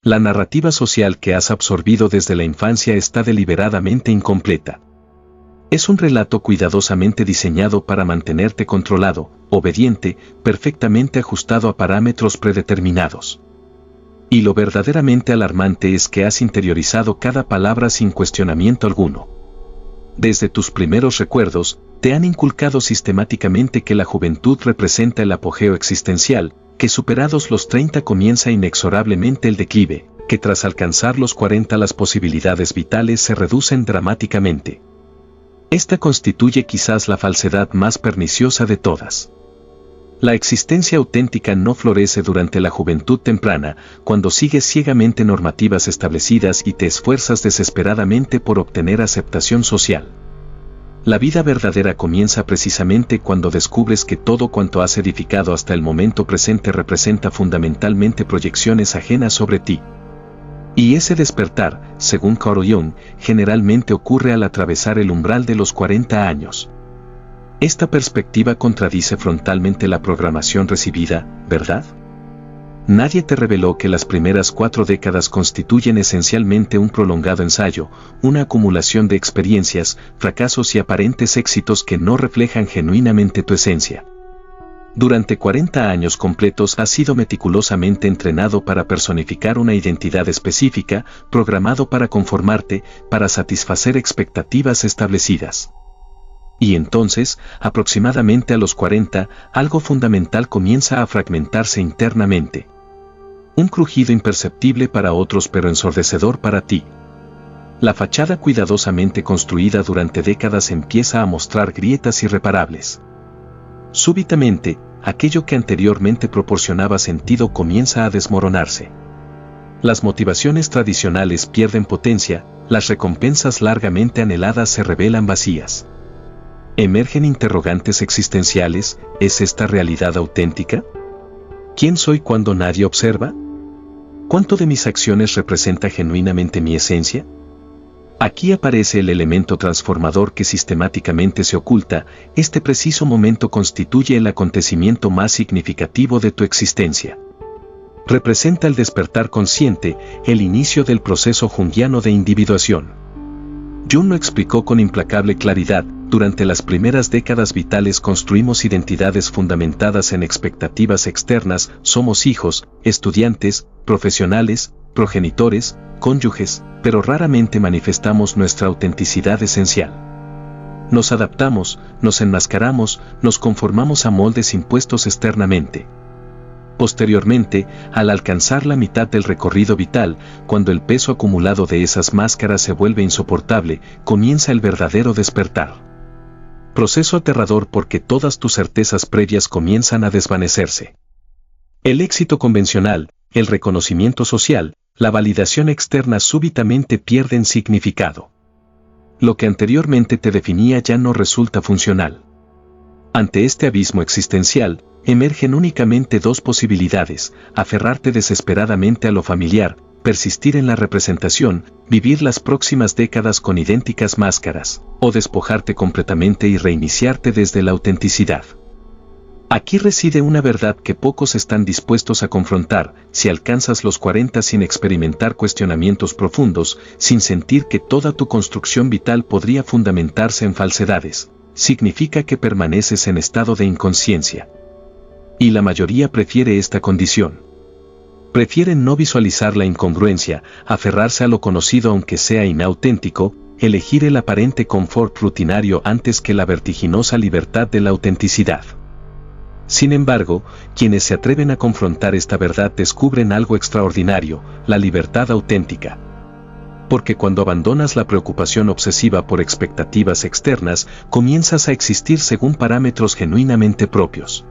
La narrativa social que has absorbido desde la infancia está deliberadamente incompleta. Es un relato cuidadosamente diseñado para mantenerte controlado, obediente, perfectamente ajustado a parámetros predeterminados. Y lo verdaderamente alarmante es que has interiorizado cada palabra sin cuestionamiento alguno. Desde tus primeros recuerdos, te han inculcado sistemáticamente que la juventud representa el apogeo existencial, que superados los 30 comienza inexorablemente el declive, que tras alcanzar los 40 las posibilidades vitales se reducen dramáticamente. Esta constituye quizás la falsedad más perniciosa de todas. La existencia auténtica no florece durante la juventud temprana, cuando sigues ciegamente normativas establecidas y te esfuerzas desesperadamente por obtener aceptación social. La vida verdadera comienza precisamente cuando descubres que todo cuanto has edificado hasta el momento presente representa fundamentalmente proyecciones ajenas sobre ti. Y ese despertar, según Carl Jung, generalmente ocurre al atravesar el umbral de los 40 años. Esta perspectiva contradice frontalmente la programación recibida, ¿verdad? Nadie te reveló que las primeras 4 décadas constituyen esencialmente un prolongado ensayo, una acumulación de experiencias, fracasos y aparentes éxitos que no reflejan genuinamente tu esencia. Durante 40 años completos has sido meticulosamente entrenado para personificar una identidad específica, programado para conformarte, para satisfacer expectativas establecidas. Y entonces, aproximadamente a los 40, algo fundamental comienza a fragmentarse internamente. Un crujido imperceptible para otros pero ensordecedor para ti. La fachada cuidadosamente construida durante décadas empieza a mostrar grietas irreparables. Súbitamente, aquello que anteriormente proporcionaba sentido comienza a desmoronarse. Las motivaciones tradicionales pierden potencia, las recompensas largamente anheladas se revelan vacías. Emergen interrogantes existenciales: ¿es esta realidad auténtica? ¿Quién soy cuando nadie observa? ¿Cuánto de mis acciones representa genuinamente mi esencia? Aquí aparece el elemento transformador que sistemáticamente se oculta. Este preciso momento constituye el acontecimiento más significativo de tu existencia. Representa el despertar consciente, el inicio del proceso junguiano de individuación. Jung lo explicó con implacable claridad: durante las primeras décadas vitales construimos identidades fundamentadas en expectativas externas, somos hijos, estudiantes, profesionales, progenitores, cónyuges, pero raramente manifestamos nuestra autenticidad esencial. Nos adaptamos, nos enmascaramos, nos conformamos a moldes impuestos externamente. Posteriormente, al alcanzar la mitad del recorrido vital, cuando el peso acumulado de esas máscaras se vuelve insoportable, comienza el verdadero despertar. Proceso aterrador porque todas tus certezas previas comienzan a desvanecerse. El éxito convencional, el reconocimiento social, la validación externa súbitamente pierden significado. Lo que anteriormente te definía ya no resulta funcional. Ante este abismo existencial, emergen únicamente 2 posibilidades: aferrarte desesperadamente a lo familiar, persistir en la representación, vivir las próximas décadas con idénticas máscaras, o despojarte completamente y reiniciarte desde la autenticidad. Aquí reside una verdad que pocos están dispuestos a confrontar: si alcanzas los 40 sin experimentar cuestionamientos profundos, sin sentir que toda tu construcción vital podría fundamentarse en falsedades, significa que permaneces en estado de inconsciencia. Y la mayoría prefiere esta condición. Prefieren no visualizar la incongruencia, aferrarse a lo conocido aunque sea inauténtico, elegir el aparente confort rutinario antes que la vertiginosa libertad de la autenticidad. Sin embargo, quienes se atreven a confrontar esta verdad descubren algo extraordinario: la libertad auténtica. Porque cuando abandonas la preocupación obsesiva por expectativas externas, comienzas a existir según parámetros genuinamente propios.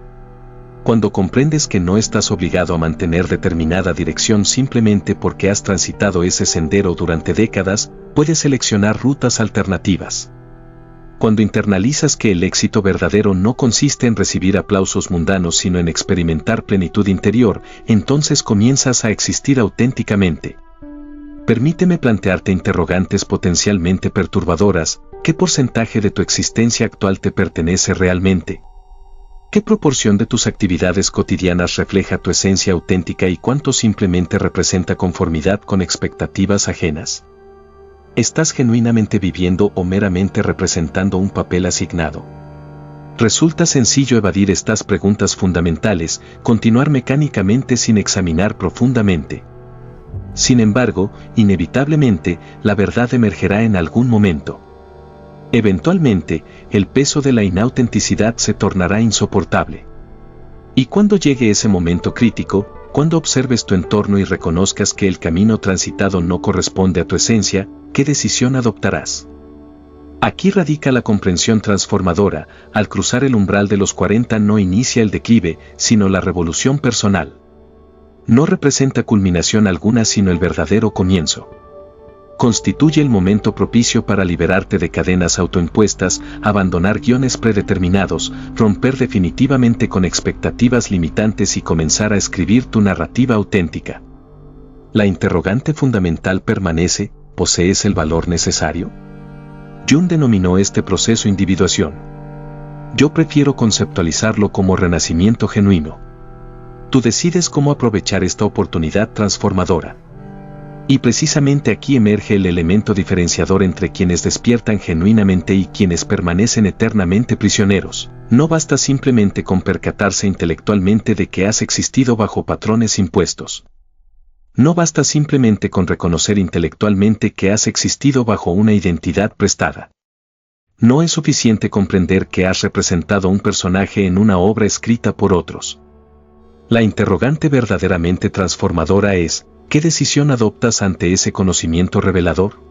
Cuando comprendes que no estás obligado a mantener determinada dirección simplemente porque has transitado ese sendero durante décadas, puedes seleccionar rutas alternativas. Cuando internalizas que el éxito verdadero no consiste en recibir aplausos mundanos sino en experimentar plenitud interior, entonces comienzas a existir auténticamente. Permíteme plantearte interrogantes potencialmente perturbadoras: ¿qué porcentaje de tu existencia actual te pertenece realmente? ¿Qué proporción de tus actividades cotidianas refleja tu esencia auténtica y cuánto simplemente representa conformidad con expectativas ajenas? ¿Estás genuinamente viviendo o meramente representando un papel asignado? Resulta sencillo evadir estas preguntas fundamentales, continuar mecánicamente sin examinar profundamente. Sin embargo, inevitablemente, la verdad emergerá en algún momento. Eventualmente, el peso de la inautenticidad se tornará insoportable. Y cuando llegue ese momento crítico, cuando observes tu entorno y reconozcas que el camino transitado no corresponde a tu esencia, ¿qué decisión adoptarás? Aquí radica la comprensión transformadora. Al cruzar el umbral de los 40 no inicia el declive, sino la revolución personal. No representa culminación alguna sino el verdadero comienzo. Constituye el momento propicio para liberarte de cadenas autoimpuestas, abandonar guiones predeterminados, romper definitivamente con expectativas limitantes y comenzar a escribir tu narrativa auténtica. La interrogante fundamental permanece: ¿posees el valor necesario? Jung denominó este proceso individuación. Yo prefiero conceptualizarlo como renacimiento genuino. Tú decides cómo aprovechar esta oportunidad transformadora. Y precisamente aquí emerge el elemento diferenciador entre quienes despiertan genuinamente y quienes permanecen eternamente prisioneros. No basta simplemente con percatarse intelectualmente de que has existido bajo patrones impuestos. No basta simplemente con reconocer intelectualmente que has existido bajo una identidad prestada. No es suficiente comprender que has representado un personaje en una obra escrita por otros. La interrogante verdaderamente transformadora es: ¿qué decisión adoptas ante ese conocimiento revelador?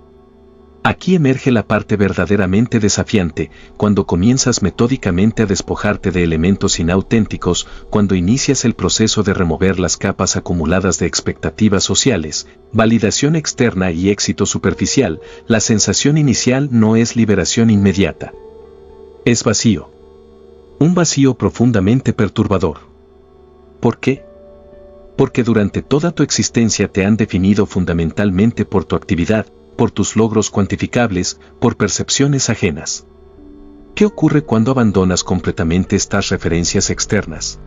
Aquí emerge la parte verdaderamente desafiante, cuando comienzas metódicamente a despojarte de elementos inauténticos, cuando inicias el proceso de remover las capas acumuladas de expectativas sociales, validación externa y éxito superficial. La sensación inicial no es liberación inmediata. Es vacío. Un vacío profundamente perturbador. ¿Por qué? Porque durante toda tu existencia te han definido fundamentalmente por tu actividad, por tus logros cuantificables, por percepciones ajenas. ¿Qué ocurre cuando abandonas completamente estas referencias externas?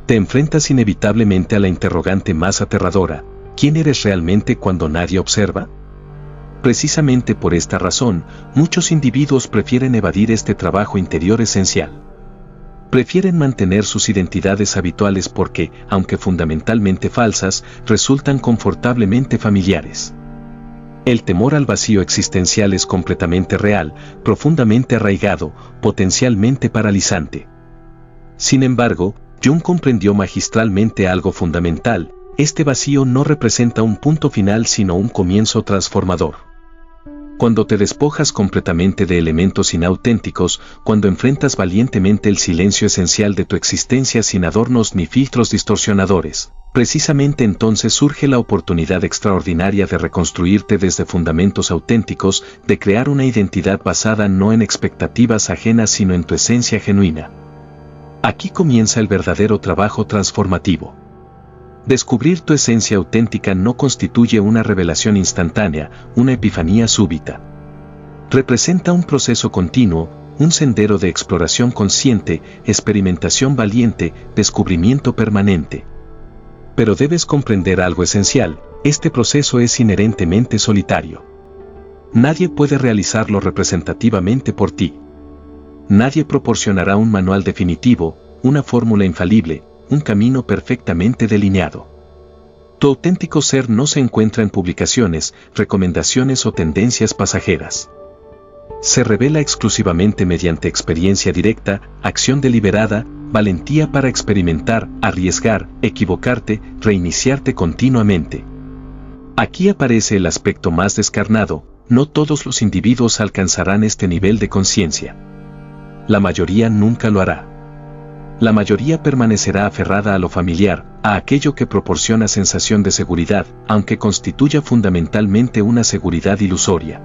Te enfrentas inevitablemente a la interrogante más aterradora: ¿quién eres realmente cuando nadie observa? Precisamente por esta razón, muchos individuos prefieren evadir este trabajo interior esencial. Prefieren mantener sus identidades habituales porque, aunque fundamentalmente falsas, resultan confortablemente familiares. El temor al vacío existencial es completamente real, profundamente arraigado, potencialmente paralizante. Sin embargo, Jung comprendió magistralmente algo fundamental: este vacío no representa un punto final sino un comienzo transformador. Cuando te despojas completamente de elementos inauténticos, cuando enfrentas valientemente el silencio esencial de tu existencia sin adornos ni filtros distorsionadores, precisamente entonces surge la oportunidad extraordinaria de reconstruirte desde fundamentos auténticos, de crear una identidad basada no en expectativas ajenas sino en tu esencia genuina. Aquí comienza el verdadero trabajo transformativo. Descubrir tu esencia auténtica no constituye una revelación instantánea, una epifanía súbita. Representa un proceso continuo, un sendero de exploración consciente, experimentación valiente, descubrimiento permanente. Pero debes comprender algo esencial: este proceso es inherentemente solitario. Nadie puede realizarlo representativamente por ti. Nadie proporcionará un manual definitivo, una fórmula infalible, un camino perfectamente delineado. Tu auténtico ser no se encuentra en publicaciones, recomendaciones o tendencias pasajeras. Se revela exclusivamente mediante experiencia directa, acción deliberada, valentía para experimentar, arriesgar, equivocarte, reiniciarte continuamente. Aquí aparece el aspecto más descarnado: no todos los individuos alcanzarán este nivel de conciencia. La mayoría nunca lo hará. La mayoría permanecerá aferrada a lo familiar, a aquello que proporciona sensación de seguridad, aunque constituya fundamentalmente una seguridad ilusoria.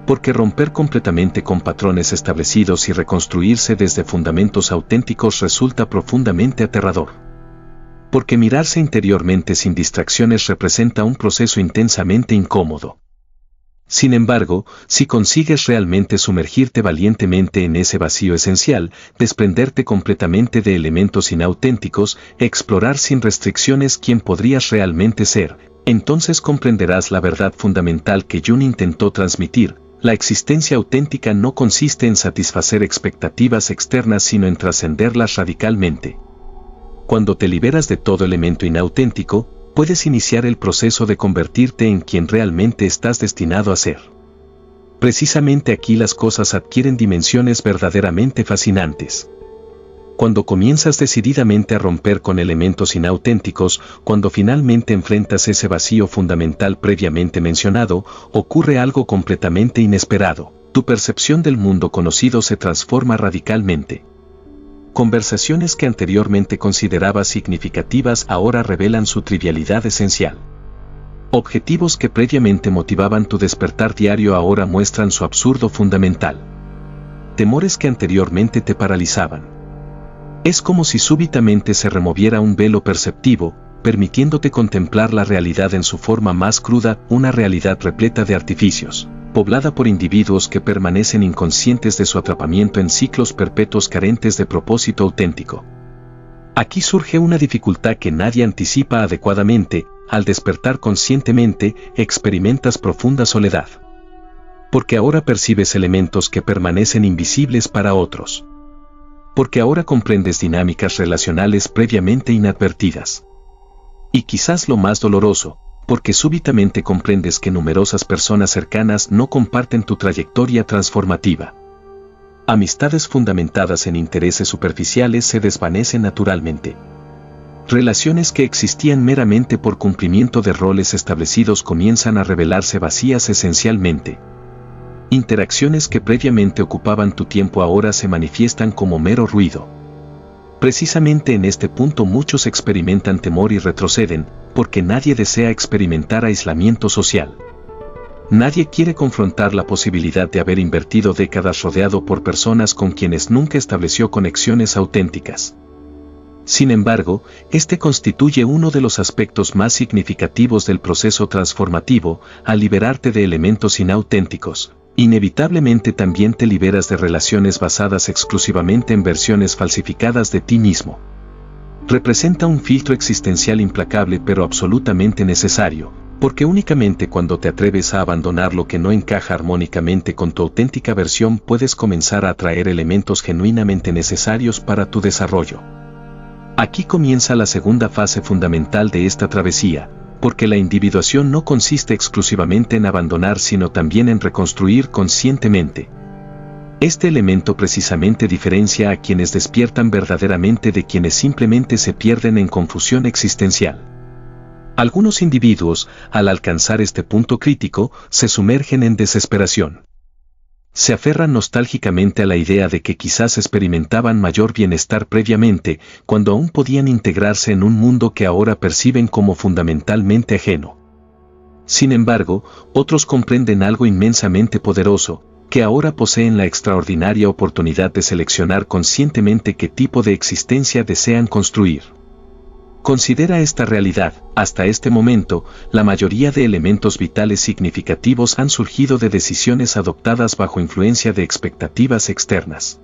Porque romper completamente con patrones establecidos y reconstruirse desde fundamentos auténticos resulta profundamente aterrador. Porque mirarse interiormente sin distracciones representa un proceso intensamente incómodo. Sin embargo, si consigues realmente sumergirte valientemente en ese vacío esencial, desprenderte completamente de elementos inauténticos, explorar sin restricciones quién podrías realmente ser, entonces comprenderás la verdad fundamental que Jung intentó transmitir. La existencia auténtica no consiste en satisfacer expectativas externas sino en trascenderlas radicalmente. Cuando te liberas de todo elemento inauténtico, puedes iniciar el proceso de convertirte en quien realmente estás destinado a ser. Precisamente aquí las cosas adquieren dimensiones verdaderamente fascinantes. Cuando comienzas decididamente a romper con elementos inauténticos, cuando finalmente enfrentas ese vacío fundamental previamente mencionado, ocurre algo completamente inesperado. Tu percepción del mundo conocido se transforma radicalmente. Conversaciones que anteriormente considerabas significativas ahora revelan su trivialidad esencial. Objetivos que previamente motivaban tu despertar diario ahora muestran su absurdo fundamental. Temores que anteriormente te paralizaban. Es como si súbitamente se removiera un velo perceptivo, permitiéndote contemplar la realidad en su forma más cruda, una realidad repleta de artificios, poblada por individuos que permanecen inconscientes de su atrapamiento en ciclos perpetuos carentes de propósito auténtico. Aquí surge una dificultad que nadie anticipa adecuadamente. Al despertar conscientemente, experimentas profunda soledad. Porque ahora percibes elementos que permanecen invisibles para otros. Porque ahora comprendes dinámicas relacionales previamente inadvertidas. Y quizás lo más doloroso, porque súbitamente comprendes que numerosas personas cercanas no comparten tu trayectoria transformativa. Amistades fundamentadas en intereses superficiales se desvanecen naturalmente. Relaciones que existían meramente por cumplimiento de roles establecidos comienzan a revelarse vacías esencialmente. Interacciones que previamente ocupaban tu tiempo ahora se manifiestan como mero ruido. Precisamente en este punto muchos experimentan temor y retroceden, porque nadie desea experimentar aislamiento social. Nadie quiere confrontar la posibilidad de haber invertido décadas rodeado por personas con quienes nunca estableció conexiones auténticas. Sin embargo, este constituye uno de los aspectos más significativos del proceso transformativo. Al liberarte de elementos inauténticos, inevitablemente también te liberas de relaciones basadas exclusivamente en versiones falsificadas de ti mismo. Representa un filtro existencial implacable pero absolutamente necesario, porque únicamente cuando te atreves a abandonar lo que no encaja armónicamente con tu auténtica versión puedes comenzar a atraer elementos genuinamente necesarios para tu desarrollo. Aquí comienza la segunda fase fundamental de esta travesía, porque la individuación no consiste exclusivamente en abandonar sino también en reconstruir conscientemente. Este elemento precisamente diferencia a quienes despiertan verdaderamente de quienes simplemente se pierden en confusión existencial. Algunos individuos, al alcanzar este punto crítico, se sumergen en desesperación. Se aferran nostálgicamente a la idea de que quizás experimentaban mayor bienestar previamente, cuando aún podían integrarse en un mundo que ahora perciben como fundamentalmente ajeno. Sin embargo, otros comprenden algo inmensamente poderoso, que ahora poseen la extraordinaria oportunidad de seleccionar conscientemente qué tipo de existencia desean construir. Considera esta realidad. Hasta este momento, la mayoría de elementos vitales significativos han surgido de decisiones adoptadas bajo influencia de expectativas externas.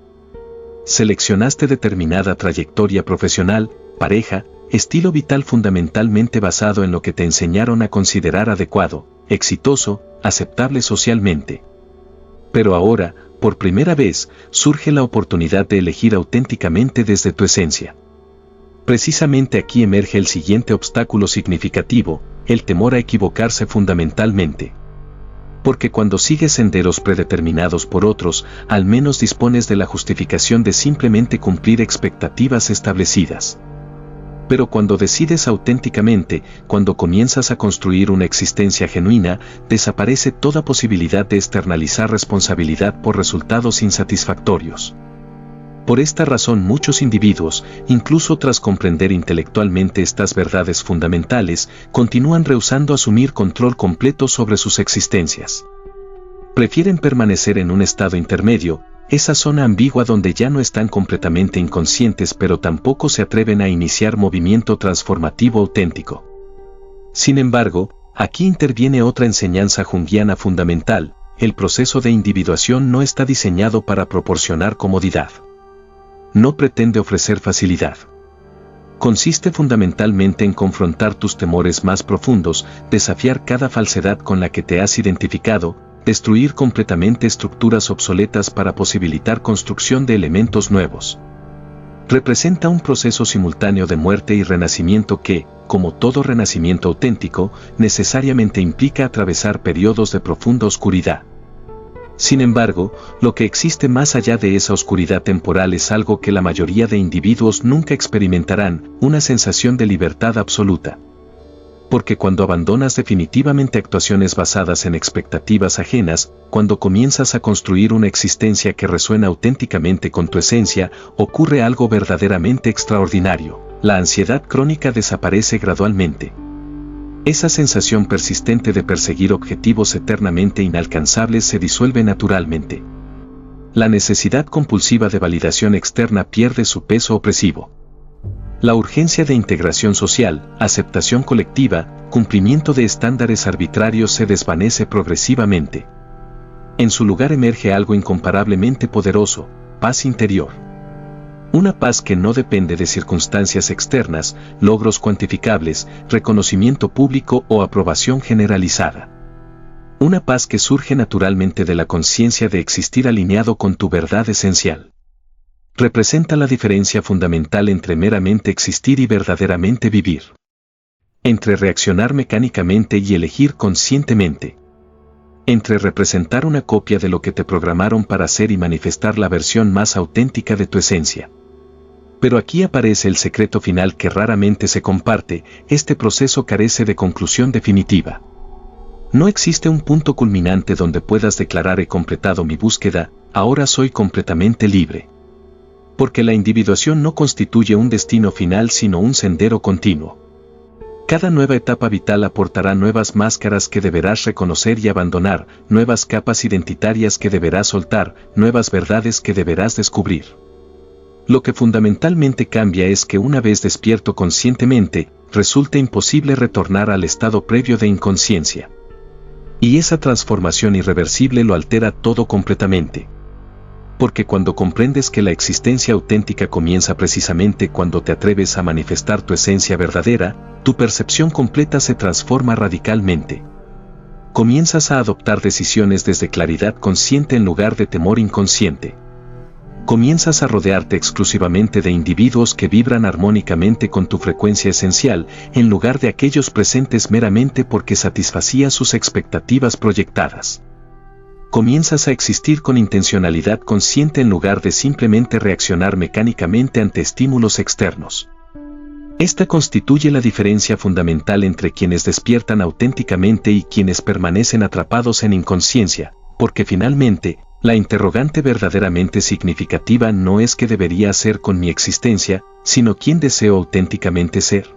Seleccionaste determinada trayectoria profesional, pareja, estilo vital fundamentalmente basado en lo que te enseñaron a considerar adecuado, exitoso, aceptable socialmente. Pero ahora, por primera vez, surge la oportunidad de elegir auténticamente desde tu esencia. Precisamente aquí emerge el siguiente obstáculo significativo, el temor a equivocarse fundamentalmente. Porque cuando sigues senderos predeterminados por otros, al menos dispones de la justificación de simplemente cumplir expectativas establecidas. Pero cuando decides auténticamente, cuando comienzas a construir una existencia genuina, desaparece toda posibilidad de externalizar responsabilidad por resultados insatisfactorios. Por esta razón muchos individuos, incluso tras comprender intelectualmente estas verdades fundamentales, continúan rehusando asumir control completo sobre sus existencias. Prefieren permanecer en un estado intermedio, esa zona ambigua donde ya no están completamente inconscientes pero tampoco se atreven a iniciar movimiento transformativo auténtico. Sin embargo, Aquí interviene otra enseñanza junguiana fundamental: el proceso de individuación no está diseñado para proporcionar comodidad. No pretende ofrecer facilidad. Consiste fundamentalmente en confrontar tus temores más profundos, desafiar cada falsedad con la que te has identificado, destruir completamente estructuras obsoletas para posibilitar construcción de elementos nuevos. Representa un proceso simultáneo de muerte y renacimiento que, como todo renacimiento auténtico, necesariamente implica atravesar periodos de profunda oscuridad. Sin embargo, lo que existe más allá de esa oscuridad temporal es algo que la mayoría de individuos nunca experimentarán: una sensación de libertad absoluta. Porque cuando abandonas definitivamente actuaciones basadas en expectativas ajenas, cuando comienzas a construir una existencia que resuena auténticamente con tu esencia, ocurre algo verdaderamente extraordinario: la ansiedad crónica desaparece gradualmente. Esa sensación persistente de perseguir objetivos eternamente inalcanzables se disuelve naturalmente. La necesidad compulsiva de validación externa pierde su peso opresivo. La urgencia de integración social, aceptación colectiva, cumplimiento de estándares arbitrarios se desvanece progresivamente. En su lugar emerge algo incomparablemente poderoso: paz interior. Una paz que no depende de circunstancias externas, logros cuantificables, reconocimiento público o aprobación generalizada. Una paz que surge naturalmente de la conciencia de existir alineado con tu verdad esencial. Representa la diferencia fundamental entre meramente existir y verdaderamente vivir. Entre reaccionar mecánicamente y elegir conscientemente. Entre representar una copia de lo que te programaron para ser y manifestar la versión más auténtica de tu esencia. Pero aquí aparece el secreto final que raramente se comparte: este proceso carece de conclusión definitiva. No existe un punto culminante donde puedas declarar: he completado mi búsqueda, ahora soy completamente libre. Porque la individuación no constituye un destino final sino un sendero continuo. Cada nueva etapa vital aportará nuevas máscaras que deberás reconocer y abandonar, nuevas capas identitarias que deberás soltar, nuevas verdades que deberás descubrir. Lo que fundamentalmente cambia es que una vez despierto conscientemente, resulta imposible retornar al estado previo de inconsciencia. Y esa transformación irreversible lo altera todo completamente. Porque cuando comprendes que la existencia auténtica comienza precisamente cuando te atreves a manifestar tu esencia verdadera, tu percepción completa se transforma radicalmente. Comienzas a adoptar decisiones desde claridad consciente en lugar de temor inconsciente. Comienzas a rodearte exclusivamente de individuos que vibran armónicamente con tu frecuencia esencial, en lugar de aquellos presentes meramente porque satisfacías sus expectativas proyectadas. Comienzas a existir con intencionalidad consciente en lugar de simplemente reaccionar mecánicamente ante estímulos externos. Esta constituye la diferencia fundamental entre quienes despiertan auténticamente y quienes permanecen atrapados en inconsciencia, porque finalmente, la interrogante verdaderamente significativa no es qué debería hacer con mi existencia, sino quién deseo auténticamente ser.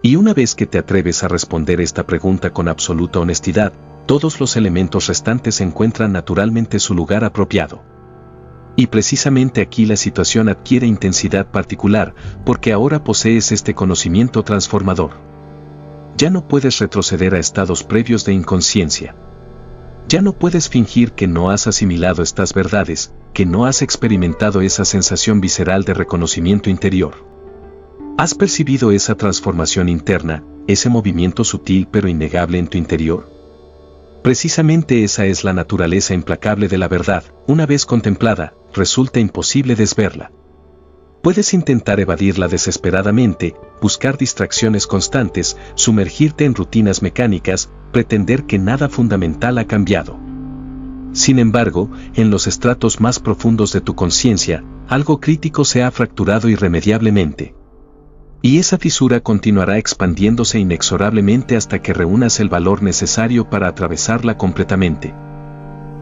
Y una vez que te atreves a responder esta pregunta con absoluta honestidad, todos los elementos restantes encuentran naturalmente su lugar apropiado. Y precisamente aquí la situación adquiere intensidad particular, porque ahora posees este conocimiento transformador. Ya no puedes retroceder a estados previos de inconsciencia. Ya no puedes fingir que no has asimilado estas verdades, que no has experimentado esa sensación visceral de reconocimiento interior. ¿Has percibido esa transformación interna, ese movimiento sutil pero innegable en tu interior? Precisamente esa es la naturaleza implacable de la verdad. Una vez contemplada, resulta imposible desverla. Puedes intentar evadirla desesperadamente, buscar distracciones constantes, sumergirte en rutinas mecánicas, pretender que nada fundamental ha cambiado. Sin embargo, en los estratos más profundos de tu conciencia, algo crítico se ha fracturado irremediablemente. Y esa fisura continuará expandiéndose inexorablemente hasta que reúnas el valor necesario para atravesarla completamente.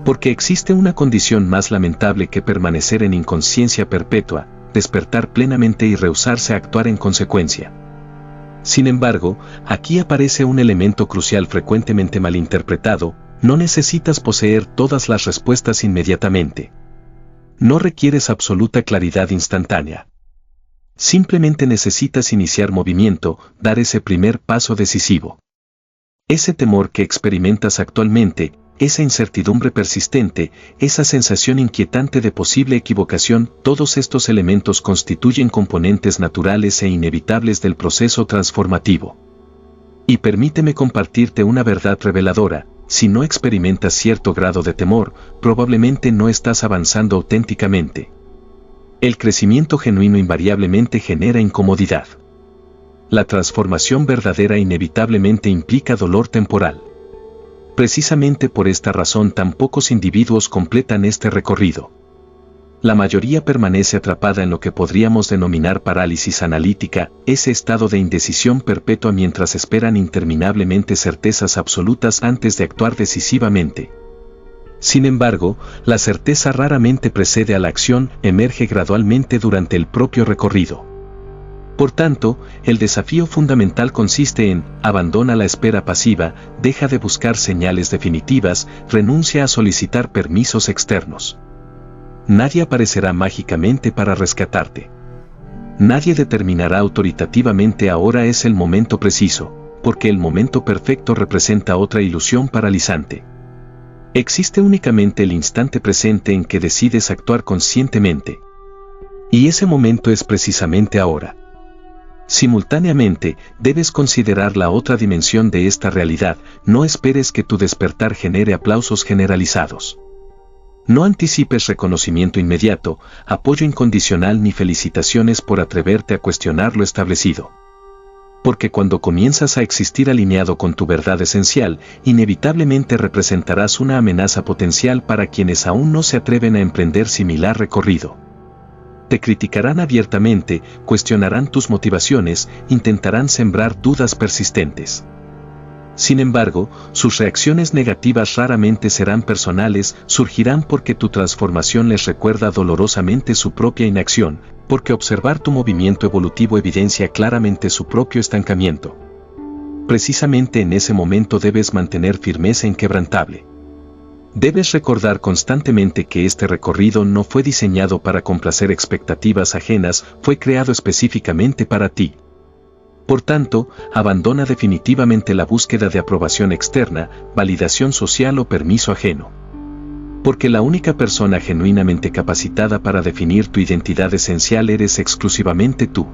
Porque existe una condición más lamentable que permanecer en inconsciencia perpetua, despertar plenamente y rehusarse a actuar en consecuencia. Sin embargo, aquí aparece un elemento crucial frecuentemente malinterpretado: no necesitas poseer todas las respuestas inmediatamente. No requieres absoluta claridad instantánea. Simplemente necesitas iniciar movimiento, dar ese primer paso decisivo. Ese temor que experimentas actualmente, esa incertidumbre persistente, esa sensación inquietante de posible equivocación, todos estos elementos constituyen componentes naturales e inevitables del proceso transformativo. Y permíteme compartirte una verdad reveladora: si no experimentas cierto grado de temor, probablemente no estás avanzando auténticamente. El crecimiento genuino invariablemente genera incomodidad. La transformación verdadera inevitablemente implica dolor temporal. Precisamente por esta razón tan pocos individuos completan este recorrido. La mayoría permanece atrapada en lo que podríamos denominar parálisis analítica, ese estado de indecisión perpetua mientras esperan interminablemente certezas absolutas antes de actuar decisivamente. Sin embargo, la certeza raramente precede a la acción, emerge gradualmente durante el propio recorrido. Por tanto, el desafío fundamental consiste en: abandona la espera pasiva, deja de buscar señales definitivas, renuncia a solicitar permisos externos. Nadie aparecerá mágicamente para rescatarte. Nadie determinará autoritativamente ahora es el momento preciso, porque el momento perfecto representa otra ilusión paralizante. Existe únicamente el instante presente en que decides actuar conscientemente. Y ese momento es precisamente ahora. Simultáneamente, debes considerar la otra dimensión de esta realidad: no esperes que tu despertar genere aplausos generalizados. No anticipes reconocimiento inmediato, apoyo incondicional ni felicitaciones por atreverte a cuestionar lo establecido. Porque cuando comienzas a existir alineado con tu verdad esencial, inevitablemente representarás una amenaza potencial para quienes aún no se atreven a emprender similar recorrido. Te criticarán abiertamente, cuestionarán tus motivaciones, intentarán sembrar dudas persistentes. Sin embargo, sus reacciones negativas raramente serán personales, surgirán porque tu transformación les recuerda dolorosamente su propia inacción, porque observar tu movimiento evolutivo evidencia claramente su propio estancamiento. Precisamente en ese momento debes mantener firmeza inquebrantable. Debes recordar constantemente que este recorrido no fue diseñado para complacer expectativas ajenas, fue creado específicamente para ti. Por tanto, abandona definitivamente la búsqueda de aprobación externa, validación social o permiso ajeno. Porque la única persona genuinamente capacitada para definir tu identidad esencial eres exclusivamente tú.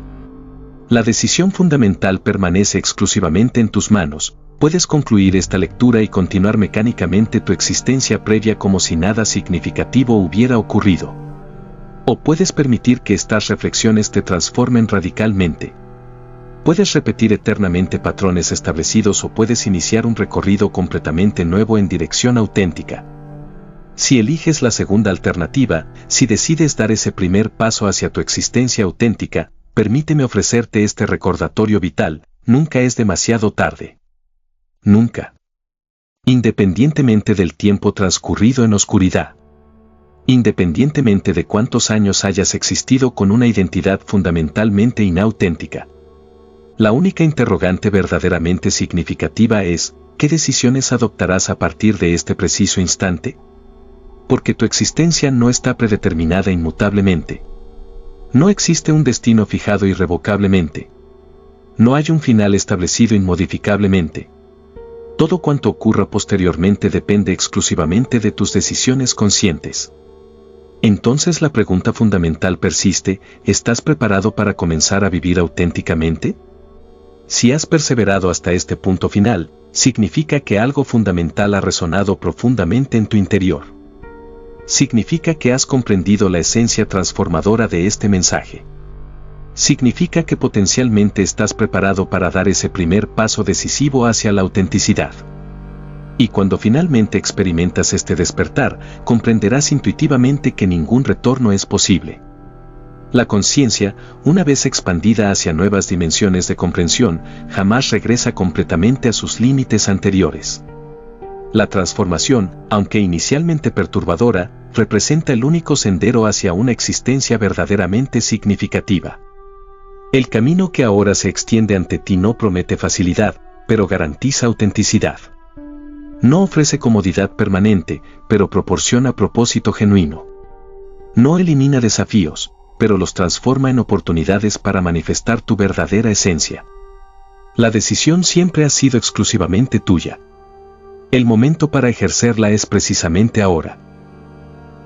La decisión fundamental permanece exclusivamente en tus manos. Puedes concluir esta lectura y continuar mecánicamente tu existencia previa como si nada significativo hubiera ocurrido. O puedes permitir que estas reflexiones te transformen radicalmente. Puedes repetir eternamente patrones establecidos o puedes iniciar un recorrido completamente nuevo en dirección auténtica. Si eliges la segunda alternativa, si decides dar ese primer paso hacia tu existencia auténtica, permíteme ofrecerte este recordatorio vital: nunca es demasiado tarde. Nunca. Independientemente del tiempo transcurrido en oscuridad. Independientemente de cuántos años hayas existido con una identidad fundamentalmente inauténtica. La única interrogante verdaderamente significativa es: ¿qué decisiones adoptarás a partir de este preciso instante? Porque tu existencia no está predeterminada inmutablemente. No existe un destino fijado irrevocablemente. No hay un final establecido inmodificablemente. Todo cuanto ocurra posteriormente depende exclusivamente de tus decisiones conscientes. Entonces la pregunta fundamental persiste: ¿estás preparado para comenzar a vivir auténticamente? Si has perseverado hasta este punto final, significa que algo fundamental ha resonado profundamente en tu interior. Significa que has comprendido la esencia transformadora de este mensaje. Significa que potencialmente estás preparado para dar ese primer paso decisivo hacia la autenticidad. Y cuando finalmente experimentas este despertar, comprenderás intuitivamente que ningún retorno es posible. La conciencia, una vez expandida hacia nuevas dimensiones de comprensión, jamás regresa completamente a sus límites anteriores. La transformación, aunque inicialmente perturbadora, representa el único sendero hacia una existencia verdaderamente significativa. El camino que ahora se extiende ante ti no promete facilidad, pero garantiza autenticidad. No ofrece comodidad permanente, pero proporciona propósito genuino. No elimina desafíos, pero los transforma en oportunidades para manifestar tu verdadera esencia. La decisión siempre ha sido exclusivamente tuya. El momento para ejercerla es precisamente ahora.